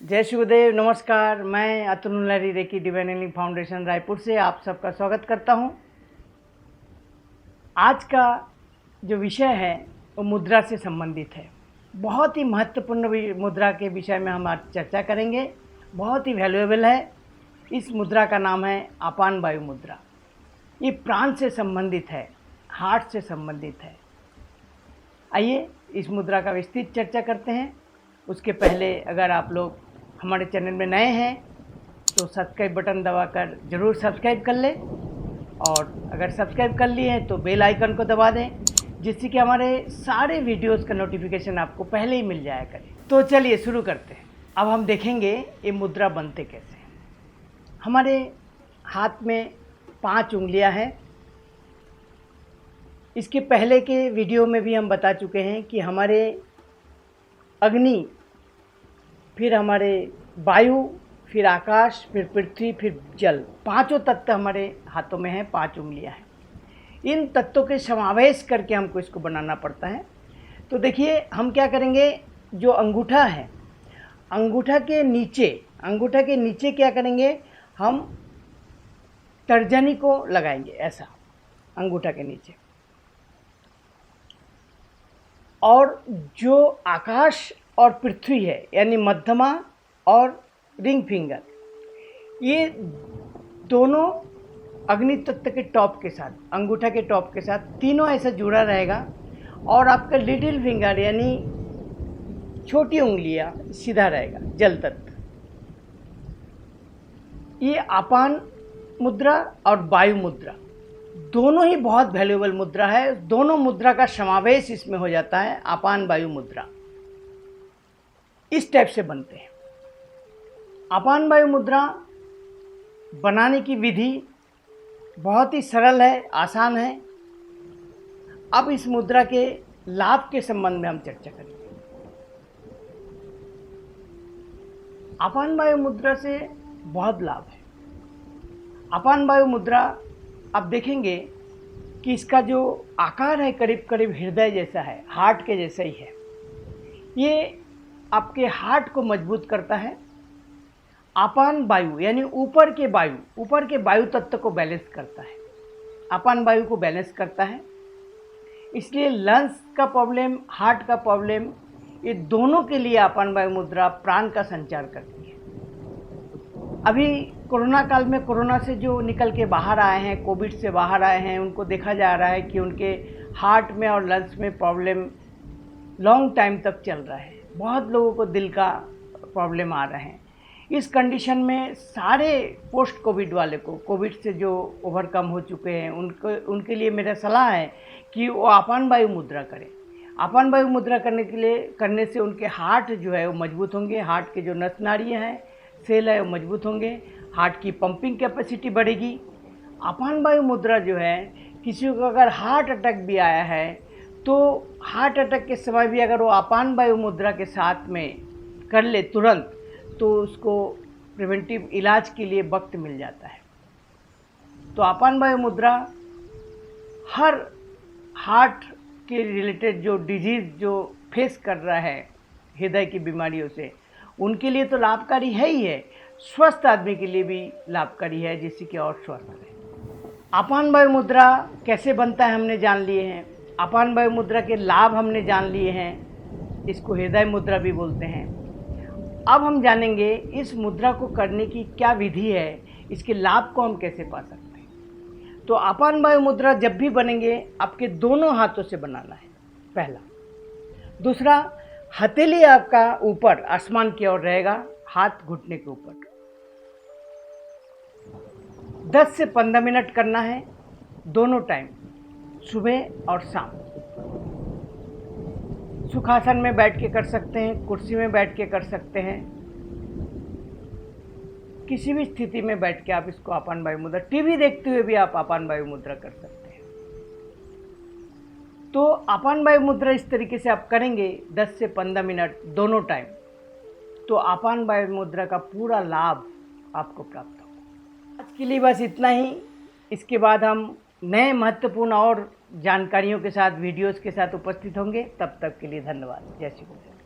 जय शिवदेव, नमस्कार। मैं Atul Nalhari reiki divine healing foundation Raipur से आप सबका स्वागत करता हूं। आज का जो विषय है वो मुद्रा से संबंधित है। बहुत ही महत्वपूर्ण मुद्रा के विषय में हम आज चर्चा करेंगे। बहुत ही वैल्यूएबल है। इस मुद्रा का नाम है अपान वायु मुद्रा। ये प्राण से संबंधित है, हार्ट से संबंधित है। आइए इस मुद्रा का विस्तृत चर्चा करते हैं। उसके पहले अगर आप लोग हमारे चैनल में नए हैं तो सब्सक्राइब बटन दबाकर ज़रूर सब्सक्राइब कर लें, और अगर सब्सक्राइब कर लिए हैं तो बेल आइकन को दबा दें, जिससे कि हमारे सारे वीडियोस का नोटिफिकेशन आपको पहले ही मिल जाया करे। तो चलिए शुरू करते हैं। अब हम देखेंगे ये मुद्रा बनते कैसे हैं। हमारे हाथ में 5 उंगलियां हैं। इसके पहले के वीडियो में भी हम बता चुके हैं कि हमारे अग्नि, फिर हमारे वायु, फिर आकाश, फिर पृथ्वी, फिर जल, 5 तत्व हमारे हाथों में हैं। 5 उंगलियां हैं। इन तत्वों के समावेश करके हमको इसको बनाना पड़ता है। तो देखिए हम क्या करेंगे, जो अंगूठा है, अंगूठा के नीचे क्या करेंगे, हम तर्जनी को लगाएंगे ऐसा अंगूठा के नीचे। और जो आकाश और पृथ्वी है यानी मध्यमा और रिंग फिंगर, ये दोनों अग्नि तत्व के टॉप के साथ, अंगूठा के टॉप के साथ तीनों ऐसा जुड़ा रहेगा। और आपका लिटिल फिंगर यानी छोटी उंगलियां सीधा रहेगा, जल तत्व। ये अपान मुद्रा और वायु मुद्रा दोनों ही बहुत वैल्यूएबल मुद्रा है। दोनों मुद्रा का समावेश इसमें हो जाता है। अपान वायु मुद्रा इस टाइप से बनते हैं। अपान वायु मुद्रा बनाने की विधि बहुत ही सरल है, आसान है। अब इस मुद्रा के लाभ के संबंध में हम चर्चा करेंगे। अपान वायु मुद्रा से बहुत लाभ है। अपान वायु मुद्रा आप देखेंगे कि इसका जो आकार है करीब करीब हृदय जैसा है, हार्ट के जैसा ही है। ये आपके हार्ट को मजबूत करता है। अपान वायु यानी ऊपर के वायु तत्व को बैलेंस करता है। अपान वायु को बैलेंस करता है। इसलिए लंग्स का प्रॉब्लम, हार्ट का प्रॉब्लम, ये दोनों के लिए अपान वायु मुद्रा प्राण का संचार करती है। अभी कोरोना काल में कोरोना से जो निकल के बाहर आए हैं, कोविड से बाहर आए हैं, उनको देखा जा रहा है कि उनके हार्ट में और लंग्स में प्रॉब्लम लॉन्ग टाइम तक चल रहा है। बहुत लोगों को दिल का प्रॉब्लम आ रहे हैं। इस कंडीशन में सारे पोस्ट कोविड वाले को, कोविड से जो ओवरकम हो चुके हैं, उनके लिए मेरा सलाह है कि वो अपान वायु मुद्रा करें। अपान वायु मुद्रा करने से उनके हार्ट जो है वो मजबूत होंगे। हार्ट के जो नस नाड़ियाँ हैं, सेल है, वो मजबूत होंगे। हार्ट की पंपिंग कैपेसिटी बढ़ेगी। अपान वायु मुद्रा जो है, किसी को अगर हार्ट अटैक भी आया है तो हार्ट अटैक के समय भी अगर वो अपान वायु मुद्रा के साथ में कर ले तुरंत, तो उसको प्रिवेंटिव इलाज के लिए वक्त मिल जाता है। तो अपान वायु मुद्रा हर हार्ट के रिलेटेड जो डिजीज़ जो फेस कर रहा है हृदय की बीमारियों से, उनके लिए तो लाभकारी है ही है, स्वस्थ आदमी के लिए भी लाभकारी है, जिससे कि और स्वस्थ रहे। अपान वायु मुद्रा कैसे बनता है हमने जान लिए हैं। अपान वायु मुद्रा के लाभ हमने जान लिए हैं। इसको हृदय मुद्रा भी बोलते हैं। अब हम जानेंगे इस मुद्रा को करने की क्या विधि है, इसके लाभ को हम कैसे पा सकते हैं। तो अपान वायु मुद्रा जब भी बनेंगे आपके दोनों हाथों से बनाना है, पहला। दूसरा, हथेली आपका ऊपर आसमान की ओर रहेगा, हाथ घुटने के ऊपर। 10 से 15 मिनट करना है, दोनों टाइम, सुबह और शाम। सुखासन में बैठ के कर सकते हैं, कुर्सी में बैठ के कर सकते हैं, किसी भी स्थिति में बैठ के आप इसको अपान वायु मुद्रा, टीवी देखते हुए भी आप अपान वायु मुद्रा कर सकते हैं। तो अपान वायु मुद्रा इस तरीके से आप करेंगे 10 से 15 मिनट दोनों टाइम, तो अपान वायु मुद्रा का पूरा लाभ आपको प्राप्त होगा। आज के लिए बस इतना ही। इसके बाद हम नए महत्वपूर्ण और जानकारियों के साथ, वीडियोस के साथ उपस्थित होंगे। तब तक के लिए धन्यवाद। जय श्री कृष्ण।